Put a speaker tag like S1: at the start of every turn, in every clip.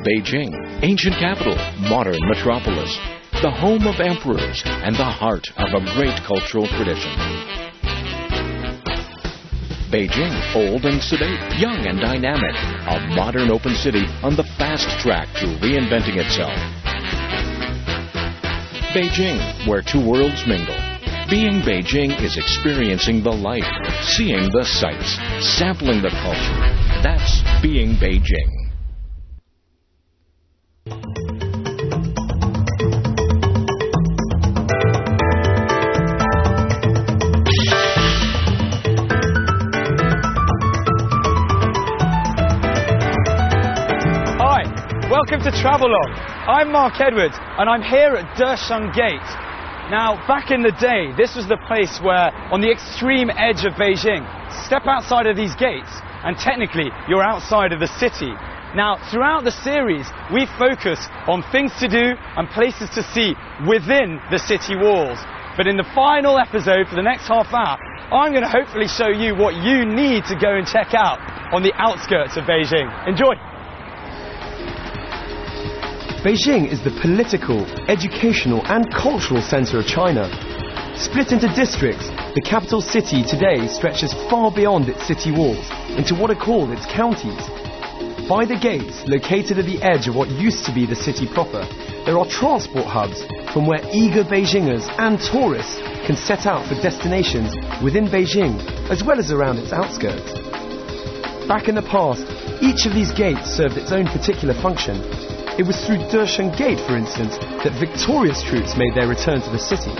S1: Beijing, ancient capital, modern metropolis, the home of emperors, and the heart of a great cultural tradition. Beijing, old and sedate, young and dynamic, a modern open city on the fast track to reinventing itself. Beijing, where two worlds mingle. Being Beijing is experiencing the life, seeing the sights, sampling the culture. That's being Beijing.
S2: Welcome to Travelogue. I'm Mark Edwards and I'm here at Desheng Gate. Now, back in the day, this was the place where, on the extreme edge of Beijing, step outside of these gates and technically you're outside of the city. Now, throughout the series, we focus on things to do and places to see within the city walls. But in the final episode, for the next half hour, I'm going to hopefully show you what you need to go and check out on the outskirts of Beijing. Enjoy!
S3: Beijing is the political, educational and cultural centre of China. Split into districts, the capital city today stretches far beyond its city walls into what are called its counties. By the gates, located at the edge of what used to be the city proper, there are transport hubs from where eager Beijingers and tourists can set out for destinations within Beijing as well as around its outskirts. Back in the past, each of these gates served its own particular function. It was through Desheng Gate, for instance, that victorious troops made their return to the city,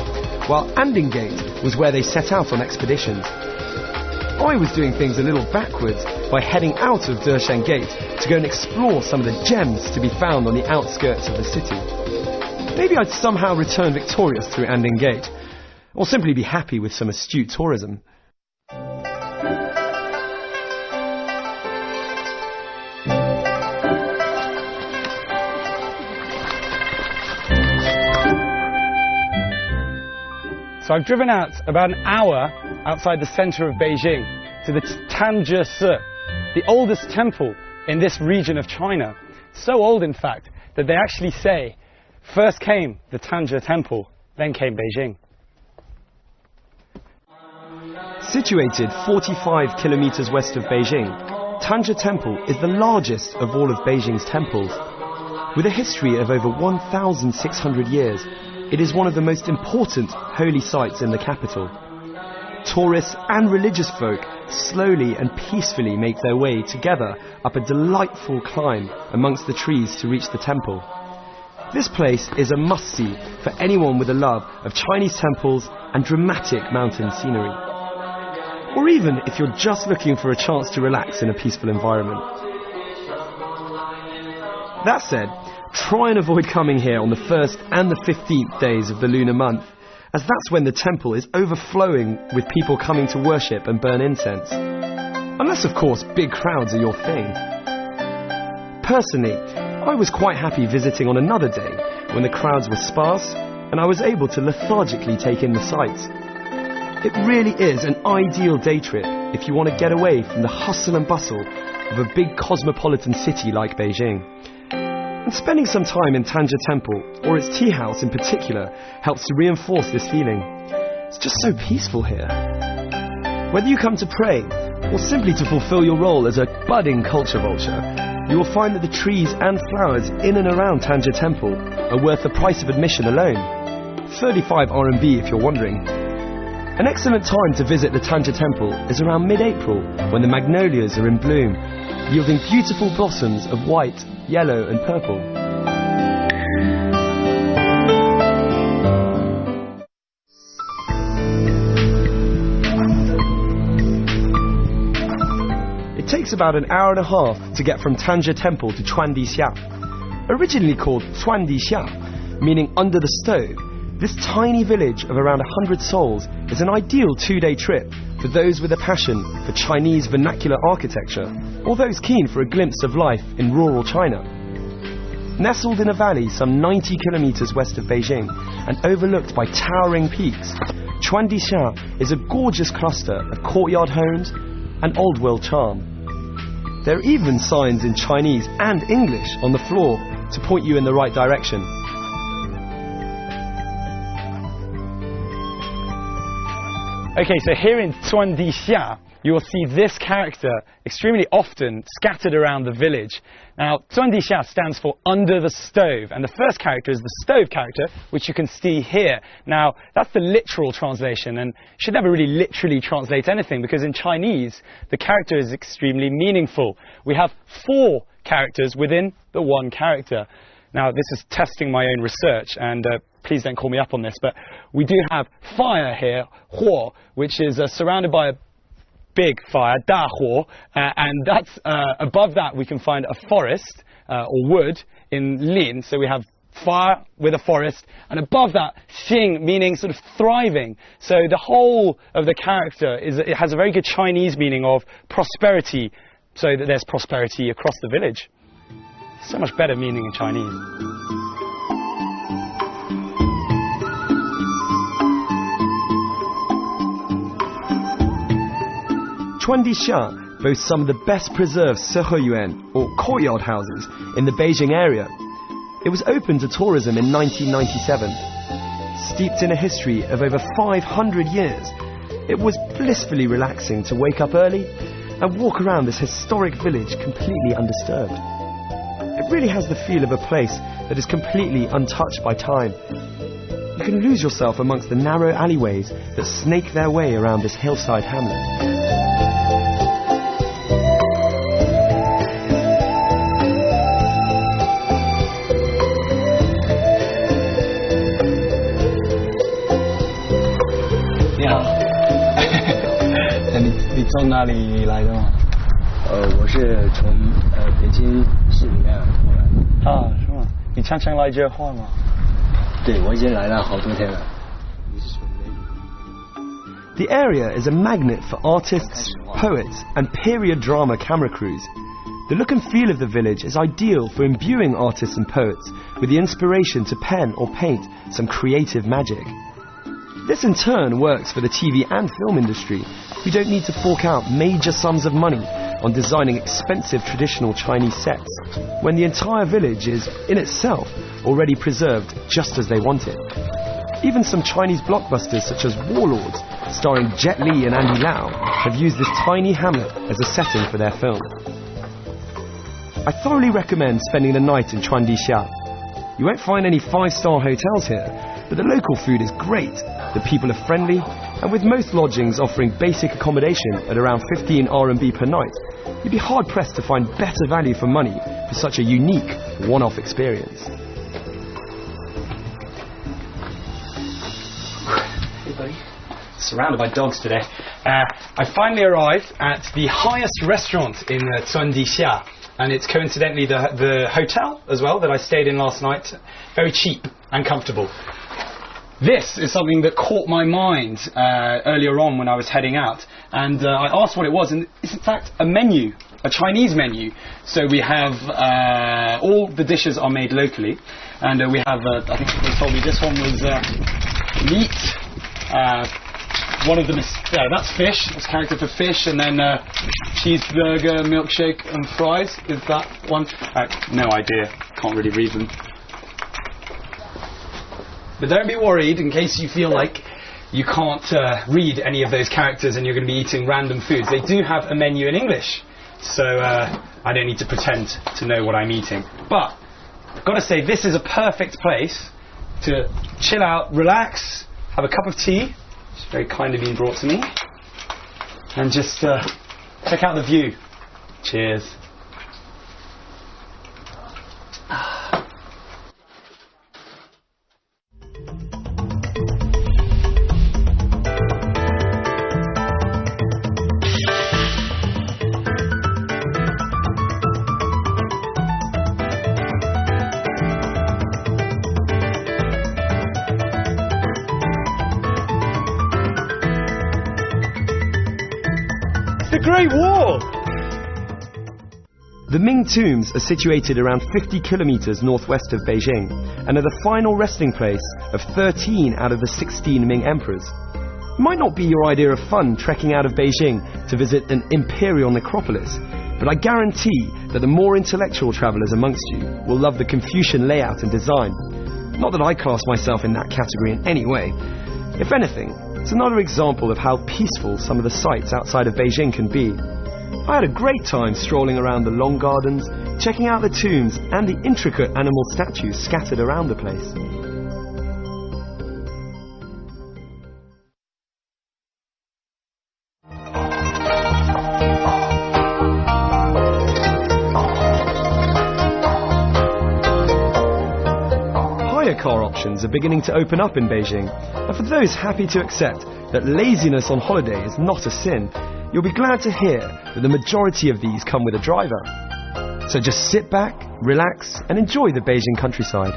S3: while Anding Gate was where they set out on expeditions. I was doing things a little backwards by heading out of Desheng Gate to go and explore some of the gems to be found on the outskirts of the city. Maybe I'd somehow return victorious through Anding Gate, or simply be happy with some astute tourism.
S2: So I've driven out about an hour outside the centre of Beijing to the Tanzhe, the oldest temple in this region of China. So old, in fact, that they actually say, first came the Tanzhe temple, then came Beijing.
S3: Situated 45 kilometers west of Beijing, Tanzhe Temple is the largest of all of Beijing's temples. With a history of over 1,600 years, it is one of the most important holy sites in the capital. Tourists and religious folk slowly and peacefully make their way together up a delightful climb amongst the trees to reach the temple. This place is a must-see for anyone with a love of Chinese temples and dramatic mountain scenery. Or even if you're just looking for a chance to relax in a peaceful environment. That said, try and avoid coming here on the 1st and the 15th days of the lunar month, as that's when the temple is overflowing with people coming to worship and burn incense. Unless, of course, big crowds are your thing. Personally, I was quite happy visiting on another day when the crowds were sparse and I was able to lethargically take in the sights. It really is an ideal day trip if you want to get away from the hustle and bustle of a big cosmopolitan city like Beijing. And spending some time in Tanzhe Temple, or its tea house in particular, helps to reinforce this feeling. It's just so peaceful here. Whether you come to pray, or simply to fulfill your role as a budding culture vulture, you will find that the trees and flowers in and around Tanzhe Temple are worth the price of admission alone. 35 RMB if you're wondering. An excellent time to visit the Tanzhe Temple is around mid-April, when the magnolias are in bloom, yielding beautiful blossoms of white, yellow and purple. It takes about an hour and a half to get from Tanzhe Temple to Chuandixia. Originally called Chuandixia, meaning under the stove, this tiny village of around 100 souls is an ideal 2-day trip for those with a passion for Chinese vernacular architecture, or those keen for a glimpse of life in rural China. Nestled in a valley some 90 kilometers west of Beijing and overlooked by towering peaks, Chuandixia is a gorgeous cluster of courtyard homes and old world charm. There are even signs in Chinese and English on the floor to point you in the right direction.
S2: Okay, so here in Zhuandixia, you will see this character extremely often scattered around the village. Now, Zhuandixia stands for under the stove, and the first character is the stove character, which you can see here. Now, that's the literal translation, and you should never really literally translate anything, because in Chinese, the character is extremely meaningful. We have 4 characters within the one character. Now, this is testing my own research, and please don't call me up on this, but we do have fire here, huo, which is surrounded by a big fire, da huo, and that's above that we can find a forest or wood in lin. So we have fire with a forest, and above that xing, meaning sort of thriving. So the whole of the character it has a very good Chinese meaning of prosperity, so that there's prosperity across the village. So much better meaning in Chinese.
S3: Zhuandixia boasts some of the best preserved seheyuan, or courtyard houses, in the Beijing area. It was opened to tourism in 1997. Steeped in a history of over 500 years, it was blissfully relaxing to wake up early and walk around this historic village completely undisturbed. It really has the feel of a place that is completely untouched by time. You can lose yourself amongst the narrow alleyways that snake their way around this hillside hamlet.
S2: 你从哪里来的吗？
S4: 我是从北京市里面过来的。
S2: 啊，是吗？你常常来这画吗？
S4: 对，我已经来了好多天了。
S3: The area is a magnet for artists, poets, and period drama camera crews. The look and feel of the village is ideal for imbuing artists and poets with the inspiration to pen or paint some creative magic. This in turn works for the TV and film industry, who don't need to fork out major sums of money on designing expensive traditional Chinese sets, when the entire village is, in itself, already preserved just as they want it. Even some Chinese blockbusters such as Warlords, starring Jet Li and Andy Lau, have used this tiny hamlet as a setting for their film. I thoroughly recommend spending the night in Zhuandixia. You won't find any 5-star hotels here, but the local food is great, the people are friendly, and with most lodgings offering basic accommodation at around 15 RMB per night, you'd be hard-pressed to find better value for money for such a unique, one-off experience.
S2: Hey buddy. Surrounded by dogs today. I finally arrived at the highest restaurant in Zhuandixia, and it's coincidentally the hotel as well that I stayed in last night. Very cheap and comfortable. This is something that caught my mind earlier on when I was heading out, and I asked what it was, and it's in fact a menu, a Chinese menu. So we have all the dishes are made locally, and we have I think they told me this one was meat. One of them is that's fish. That's character for fish, and then cheeseburger, milkshake, and fries. Is that one? No idea. Can't really read them. But don't be worried in case you feel like you can't read any of those characters and you're going to be eating random foods. They do have a menu in English, so I don't need to pretend to know what I'm eating. But I've got to say, this is a perfect place to chill out, relax, have a cup of tea, which is very kindly been brought to me, and just check out the view. Cheers. The Great Wall!
S3: The Ming tombs are situated around 50 kilometers northwest of Beijing and are the final resting place of 13 out of the 16 Ming emperors. It might not be your idea of fun trekking out of Beijing to visit an imperial necropolis, but I guarantee that the more intellectual travellers amongst you will love the Confucian layout and design. Not that I class myself in that category in any way. If anything, it's another example of how peaceful some of the sights outside of Beijing can be. I had a great time strolling around the long gardens, checking out the tombs and the intricate animal statues scattered around the place. Hire car options are beginning to open up in Beijing, and for those happy to accept that laziness on holiday is not a sin, you'll be glad to hear that the majority of these come with a driver. So just sit back, relax, and enjoy the Beijing countryside.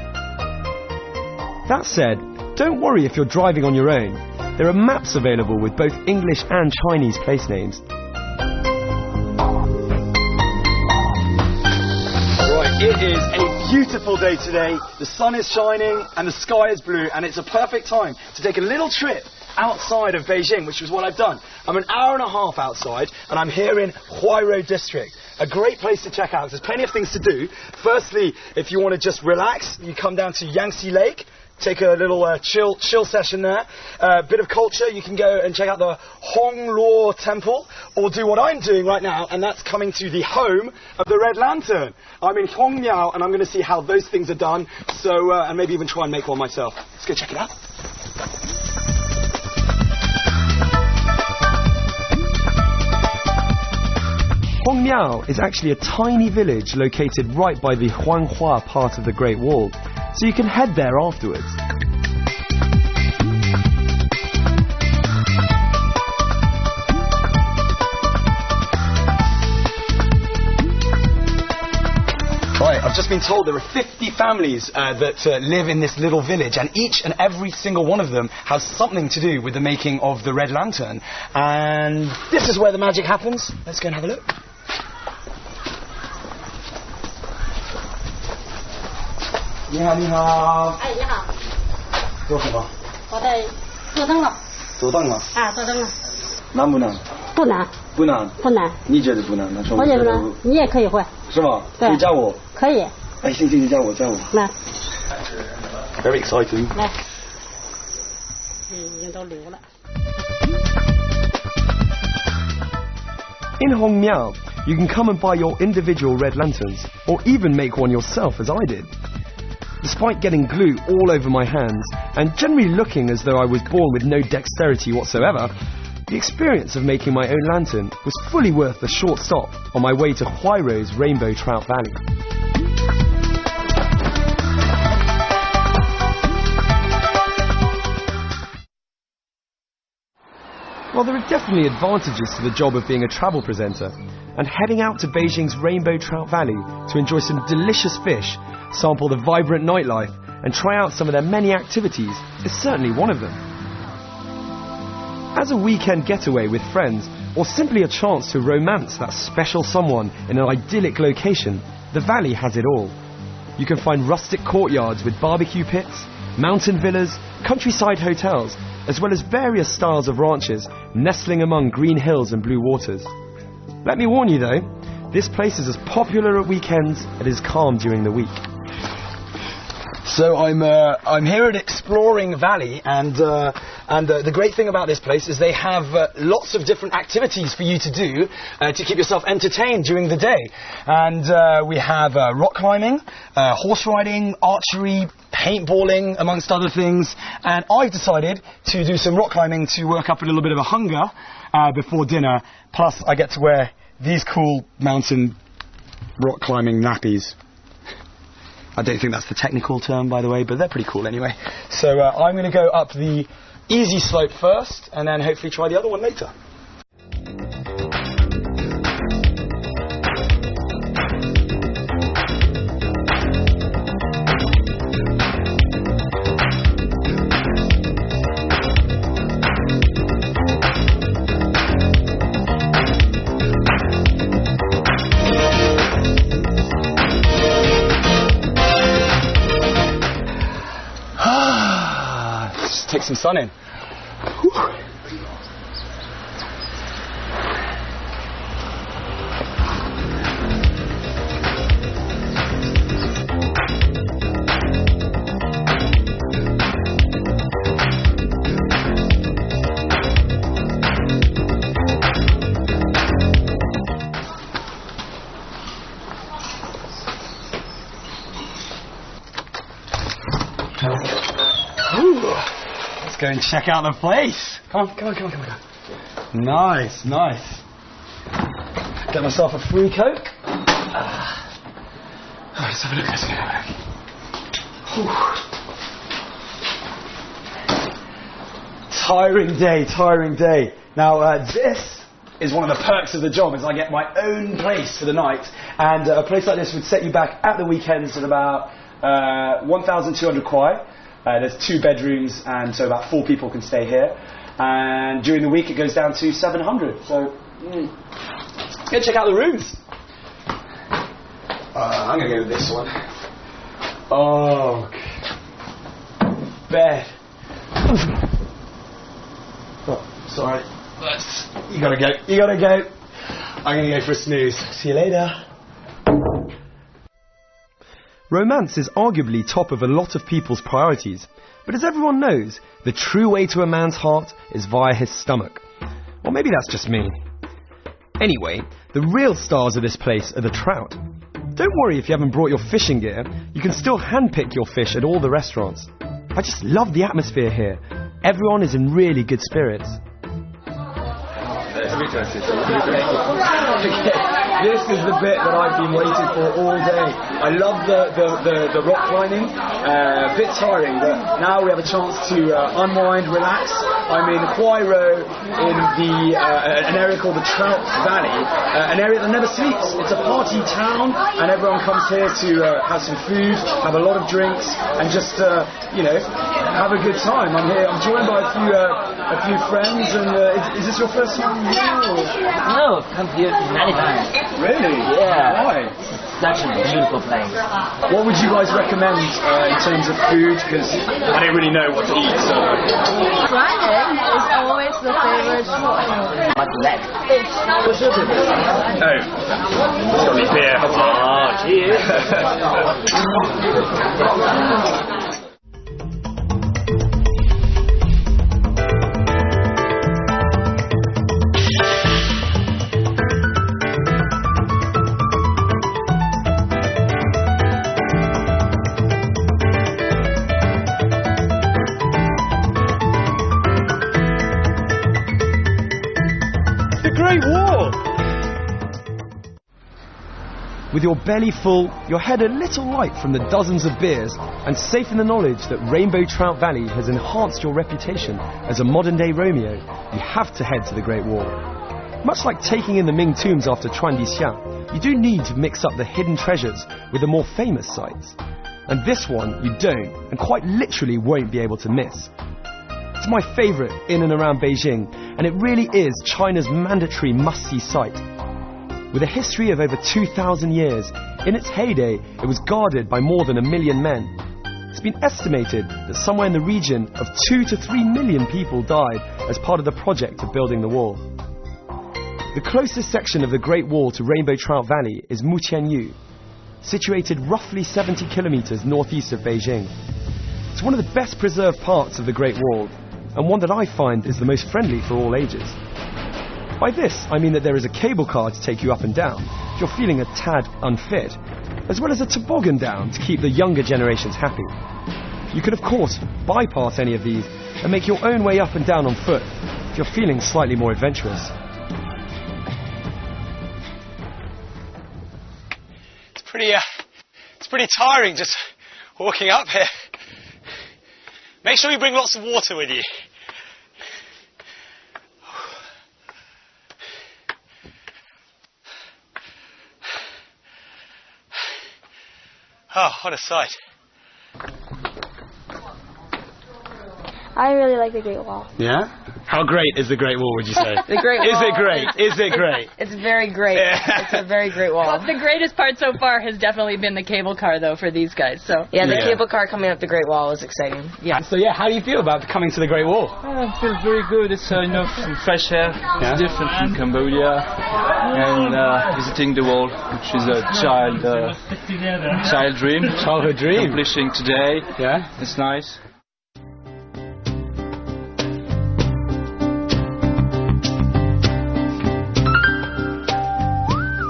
S3: That said, don't worry if you're driving on your own. There are maps available with both English and Chinese place names.
S2: Right, it is a beautiful day today. The sun is shining and the sky is blue, and it's a perfect time to take a little trip outside of Beijing, which is what I've done. I'm an hour and a half outside, and I'm here in Huairou district. A great place to check out. There's plenty of things to do. Firstly, if you want to just relax, you come down to Yangtze Lake, take a little chill session there. Bit of culture, you can go and check out the Hongluo Temple, or do what I'm doing right now, and that's coming to the home of the Red Lantern. I'm in Hongmiao, and I'm going to see how those things are done, so and maybe even try and make one myself. Let's go check it out.
S3: Hongmiao is actually a tiny village located right by the Huanghua part of the Great Wall, so you can head there afterwards.
S2: Right, I've just been told there are 50 families that live in this little village, and each and every single one of them has something to do with the making of the Red Lantern. And this is where the magic happens. Let's go and have a look. 你好，你好。
S5: 哎，你好。
S2: 做什么？
S5: 我在做灯笼。
S2: 做灯笼。
S5: 啊，做灯笼。
S2: 难不难？
S5: 不难。
S2: 不难。
S5: 不难。
S2: 你觉得不难？那说
S5: 我觉得难，你也可以会。
S2: 是吗？
S5: 对。
S2: 可以教我。
S5: 可以。
S2: 哎，行行，你教我，教我。
S5: 来。
S2: Very exciting.
S5: 来。已经都流了。
S3: In Hongmiao, you can come and buy your individual red lanterns, or even make one yourself as I did. Despite getting glue all over my hands, and generally looking as though I was born with no dexterity whatsoever, the experience of making my own lantern was fully worth the short stop on my way to Huairou's Rainbow Trout Valley. Well, there are definitely advantages to the job of being a travel presenter, and heading out to Beijing's Rainbow Trout Valley to enjoy some delicious fish, sample the vibrant nightlife, and try out some of their many activities is certainly one of them. As a weekend getaway with friends, or simply a chance to romance that special someone in an idyllic location, the valley has it all. You can find rustic courtyards with barbecue pits, mountain villas, countryside hotels, as well as various styles of ranches nestling among green hills and blue waters. Let me warn you though, this place is as popular at weekends as it is calm during the week.
S2: So I'm here at Exploring Valley, and the great thing about this place is they have lots of different activities for you to do to keep yourself entertained during the day. And we have rock climbing, horse riding, archery, paintballing, amongst other things. And I've decided to do some rock climbing to work up a little bit of a hunger before dinner. Plus, I get to wear these cool mountain rock climbing nappies. I don't think that's the technical term, by the way, but they're pretty cool anyway. So I'm going to go up the easy slope first, and then hopefully try the other one later. Take some sun in. Whew. go and check out the place. Come on. Nice. Get myself a free Coke. Let's have a look. Tiring day. Now, this is one of the perks of the job, is I get my own place for the night. And a place like this would set you back at the weekends at about 1,200 kwai. There's 2 bedrooms, and so about 4 people can stay here. And during the week, it goes down to 700. So, go check out the rooms. I'm going to go with this one. Oh, bed. Oh, sorry. You gotta go. I'm going to go for a snooze. See you later.
S3: Romance is arguably top of a lot of people's priorities, but as everyone knows, the true way to a man's heart is via his stomach. Or maybe that's just me. Anyway, the real stars of this place are the trout. Don't worry if you haven't brought your fishing gear, you can still handpick your fish at all the restaurants. I just love the atmosphere here. Everyone is in really good spirits.
S2: This is the bit that I've been waiting for all day. I love the rock climbing, a bit tiring, but now we have a chance to unwind, relax. I'm in Kwai Ro in an area called the Trout Valley, an area that never sleeps. It's a party town, and everyone comes here to have some food, have a lot of drinks, and just have a good time. I'm here. I'm joined by a few friends, and is this your first time here? Or?
S6: No, I've come here many times.
S2: Really?
S6: Yeah.
S2: Why?
S6: Such a beautiful place.
S2: What would you guys recommend in terms of food? Because I don't really know what to eat, so...
S7: Friday is always the favorite choice.
S6: But left.
S2: Oh. It's got me beer.
S6: Oh, cheers.
S2: Great Wall!
S3: With your belly full, your head a little light from the dozens of beers, and safe in the knowledge that Rainbow Trout Valley has enhanced your reputation as a modern-day Romeo, you have to head to the Great Wall. Much like taking in the Ming tombs after Chuandixia, you do need to mix up the hidden treasures with the more famous sites. And this one you don't, and quite literally won't be able to miss. It's my favourite in and around Beijing, and it really is China's mandatory must-see site. With a history of over 2,000 years, in its heyday it was guarded by more than 1 million men. It's been estimated that somewhere in the region of 2 to 3 million people died as part of the project of building the wall. The closest section of the Great Wall to Rainbow Trout Valley is Mutianyu, situated roughly 70 kilometres northeast of Beijing. It's one of the best preserved parts of the Great Wall, and one that I find is the most friendly for all ages. By this, I mean that there is a cable car to take you up and down, if you're feeling a tad unfit, as well as a toboggan down to keep the younger generations happy. You can of course bypass any of these and make your own way up and down on foot, if you're feeling slightly more adventurous.
S2: It's pretty tiring just walking up here. Make sure you bring lots of water with you. Oh, what a sight.
S7: I really like the Great Wall.
S2: Yeah? How great is the Great Wall, would you say?
S8: The Great Wall.
S2: Is it great? Is it great?
S8: It's very great.
S2: Yeah.
S8: It's a very great wall.
S9: Well, the greatest part so far has definitely been the cable car, though, for these guys. So
S8: yeah, the cable car coming up the Great Wall is exciting.
S2: Yeah. So yeah, how do you feel about coming to the Great Wall?
S10: I feel very good. It's some fresh air. It's different from Cambodia, and visiting the wall, which is a childhood dream.
S2: Childhood dream.
S10: Accomplishing today.
S2: Yeah.
S10: It's nice.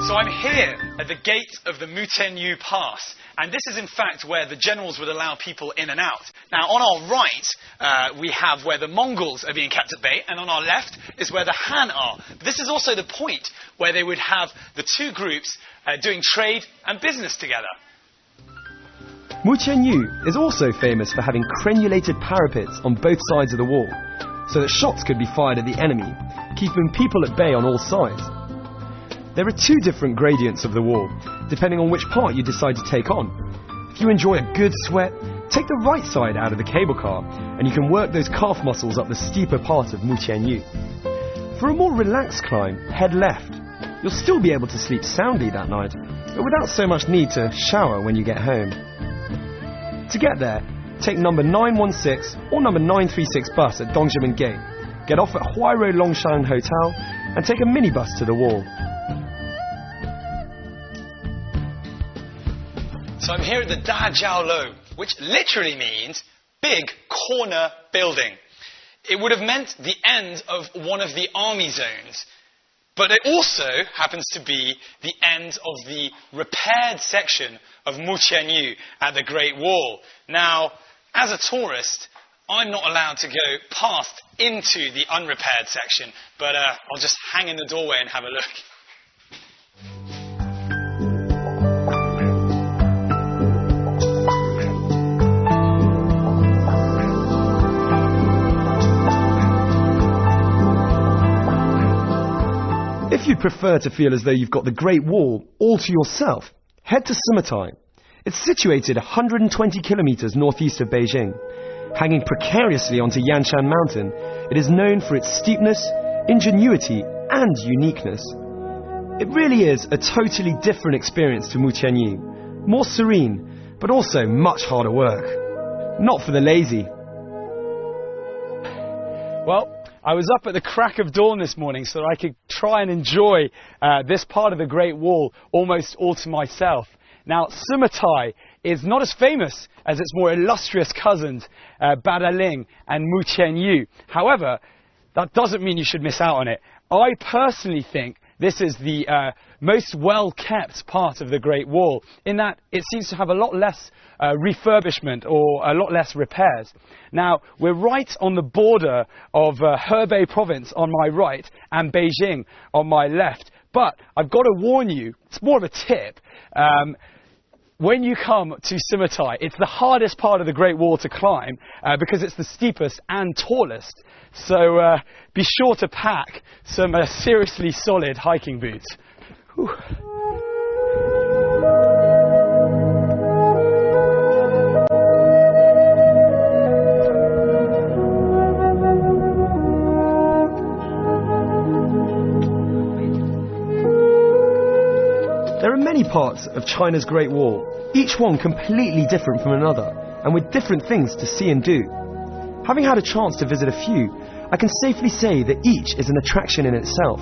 S2: So I'm here at the gate of the Mutianyu Pass, And this is, in fact, where the generals would allow people in and out. Now, on our right, we have where the Mongols are being kept at bay, and on our left is where the Han are. But this is also the point where they would have the two groups doing trade and business together.
S3: Mutianyu is also famous for having crenulated parapets on both sides of the wall, so that shots could be fired at the enemy, keeping people at bay on all sides. There are two different gradients of the wall, depending on which part you decide to take on. If you enjoy a good sweat, take the right side out of the cable car, and you can work those calf muscles up the steeper part of Mutianyu. For a more relaxed climb, head left. You'll still be able to sleep soundly that night, but without so much need to shower when you get home. To get there, take number 916 or number 936 bus at Dongzhimen Gate, get off at Huairou Longshan Hotel, and take a minibus to the wall.
S2: So I'm here at the Da Jiao Lo, which literally means big corner building. It would have meant the end of one of the army zones, but it also happens to be the end of the repaired section of Mutianyu at the Great Wall. Now, as a tourist, I'm not allowed to go past into the unrepaired section, but I'll just hang in the doorway and have a look.
S3: If you'd prefer to feel as though you've got the Great Wall all to yourself, head to Sumatai. It's situated 120 kilometers northeast of Beijing. Hanging precariously onto Yanshan Mountain, it is known for its steepness, ingenuity, and uniqueness. It really is a totally different experience to Mutianyu. More serene, but also much harder work. Not for the lazy.
S2: Well, I was up at the crack of dawn this morning so that I could try and enjoy this part of the Great Wall almost all to myself. Now, Sumatai is not as famous as its more illustrious cousins, Badaling and Mutianyu. However, that doesn't mean you should miss out on it. I personally think this is the most well-kept part of the Great Wall, in that it seems to have a lot less refurbishment or a lot less repairs. Now, we're right on the border of Hebei province on my right and Beijing on my left. But I've got to warn you, it's more of a tip. When you come to Sumatai, it's the hardest part of the Great Wall to climb because it's the steepest and tallest. So be sure to pack some seriously solid hiking boots. Whew.
S3: There are many parts of China's Great Wall, each one completely different from another, and with different things to see and do. Having had a chance to visit a few, I can safely say that each is an attraction in itself.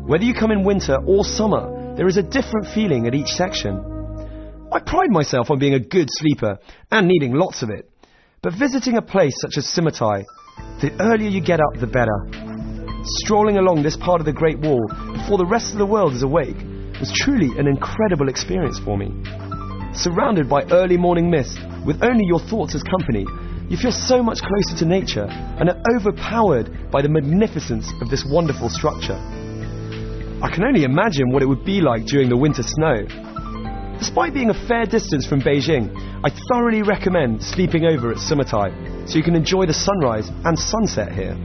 S3: Whether you come in winter or summer, there is a different feeling at each section. I pride myself on being a good sleeper and needing lots of it. But visiting a place such as Sumatai, the earlier you get up, the better. Strolling along this part of the Great Wall before the rest of the world is awake was truly an incredible experience for me. Surrounded by early morning mist, with only your thoughts as company, you feel so much closer to nature and are overpowered by the magnificence of this wonderful structure. I can only imagine what it would be like during the winter snow. Despite being a fair distance from Beijing, I thoroughly recommend sleeping over at Sumatai so you can enjoy the sunrise and sunset here.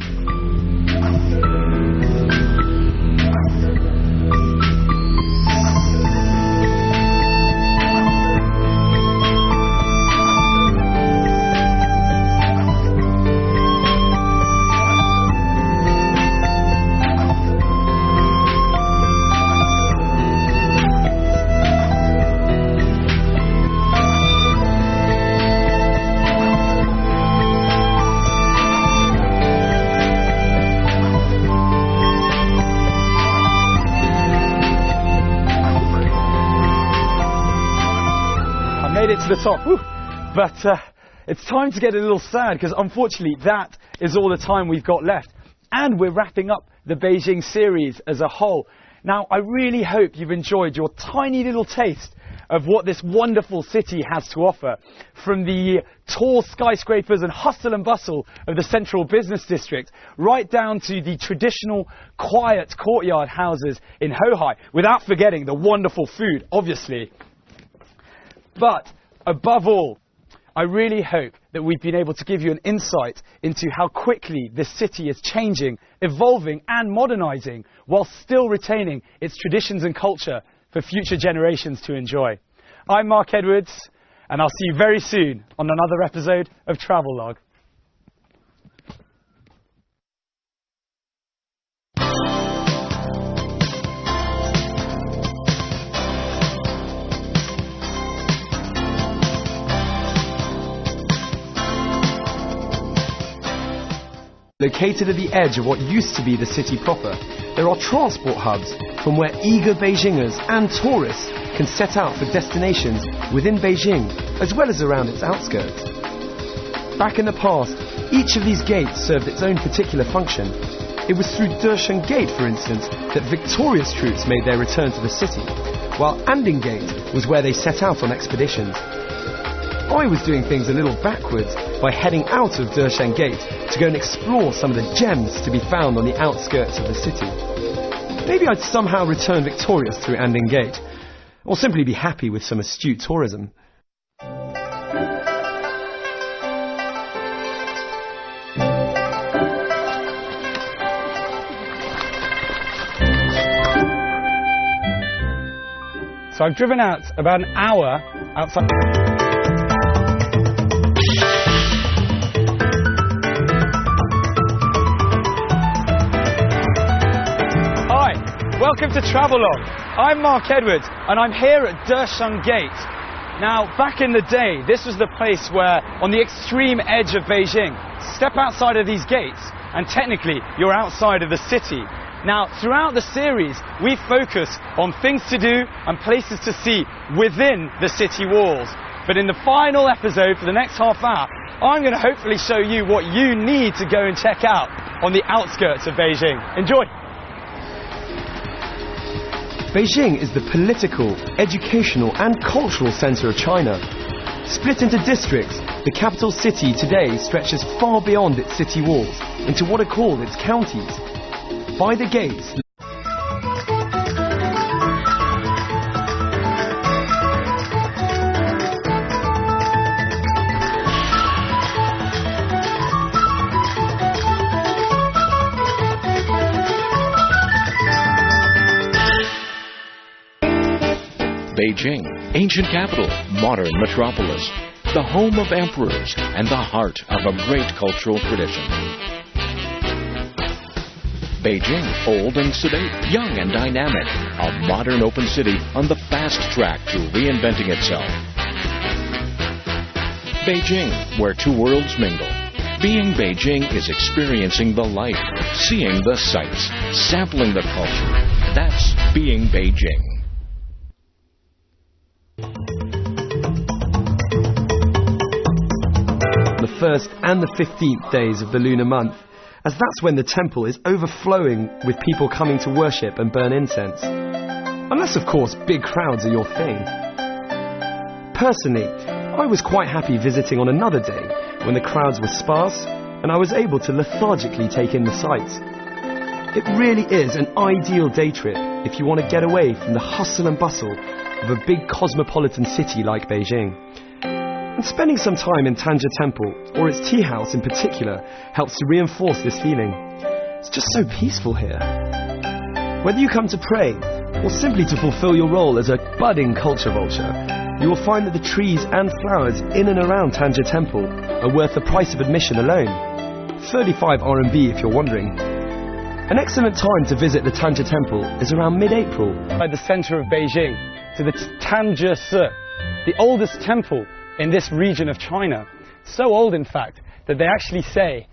S2: Made it to the top. Whew. But it's time to get a little sad because unfortunately that is all the time we've got left, and we're wrapping up the Beijing series as a whole. Now, I really hope you've enjoyed your tiny little taste of what this wonderful city has to offer. From the tall skyscrapers and hustle and bustle of the central business district, right down to the traditional quiet courtyard houses in Hohai, without forgetting the wonderful food, obviously. But above all, I really hope that we've been able to give you an insight into how quickly this city is changing, evolving and modernising, while still retaining its traditions and culture for future generations to enjoy. I'm Mark Edwards, and I'll see you very soon on another episode of Travelogue.
S3: Located at the edge of what used to be the city proper, there are transport hubs from where eager Beijingers and tourists can set out for destinations within Beijing as well as around its outskirts. Back in the past, each of these gates served its own particular function. It was through Dershan Gate, for instance, that victorious troops made their return to the city, while Anding Gate was where they set out on expeditions. I was doing things a little backwards by heading out of Dershan Gate to go and explore some of the gems to be found on the outskirts of the city. Maybe I'd somehow return victorious through Anding Gate, or simply be happy with some astute tourism.
S2: So I've driven out about an hour outside. Welcome to Travelogue. I'm Mark Edwards, and I'm here at Dershan Gate. Now, back in the day, this was the place where, on the extreme edge of Beijing, step outside of these gates, and technically, you're outside of the city. Now, throughout the series, we focus on things to do and places to see within the city walls. But in the final episode, for the next half hour, I'm going to hopefully show you what you need to go and check out on the outskirts of Beijing. Enjoy!
S3: Beijing is the political, educational and cultural centre of China. Split into districts, the capital city today stretches far beyond its city walls into what are called its counties. By the gates,
S1: Beijing, ancient capital, modern metropolis, the home of emperors, and the heart of a great cultural tradition. Beijing, old and sedate, young and dynamic, a modern open city on the fast track to reinventing itself. Beijing, where two worlds mingle. Being Beijing is experiencing the life, seeing the sights, sampling the culture. That's being Beijing.
S3: The 1st and the 15th days of the lunar month, as that's when the temple is overflowing with people coming to worship and burn incense. Unless, of course, big crowds are your thing. Personally, I was quite happy visiting on another day when the crowds were sparse and I was able to lethargically take in the sights. It really is an ideal day trip if you want to get away from the hustle and bustle of a big cosmopolitan city like Beijing. And spending some time in Tanja Temple, or its tea house in particular, helps to reinforce this feeling. It's just so peaceful here. Whether you come to pray, or simply to fulfill your role as a budding culture vulture, you will find that the trees and flowers in and around Tanja Temple are worth the price of admission alone. 35 RMB if you're wondering. An excellent time to visit the Tanja Temple is around mid-April.
S2: By the centre of Beijing, to the Tanja Si, the oldest temple in this region of China. So old, in fact, that they actually say,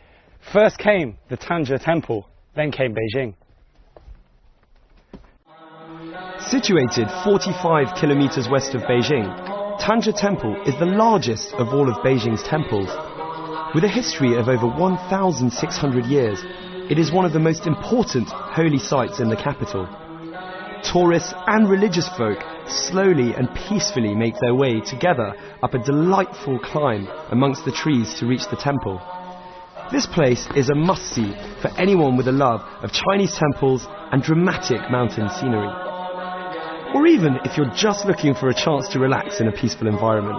S2: first came the Tanja Temple, then came Beijing.
S3: Situated 45 kilometers west of Beijing, Tanja Temple is the largest of all of Beijing's temples. With a history of over 1,600 years, it is one of the most important holy sites in the capital. tourists and religious folk slowly and peacefully make their way together up a delightful climb amongst the trees to reach the temple. This place is a must-see for anyone with a love of Chinese temples and dramatic mountain scenery. Or even if you're just looking for a chance to relax in a peaceful environment.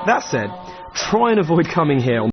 S3: That said, try and avoid coming here on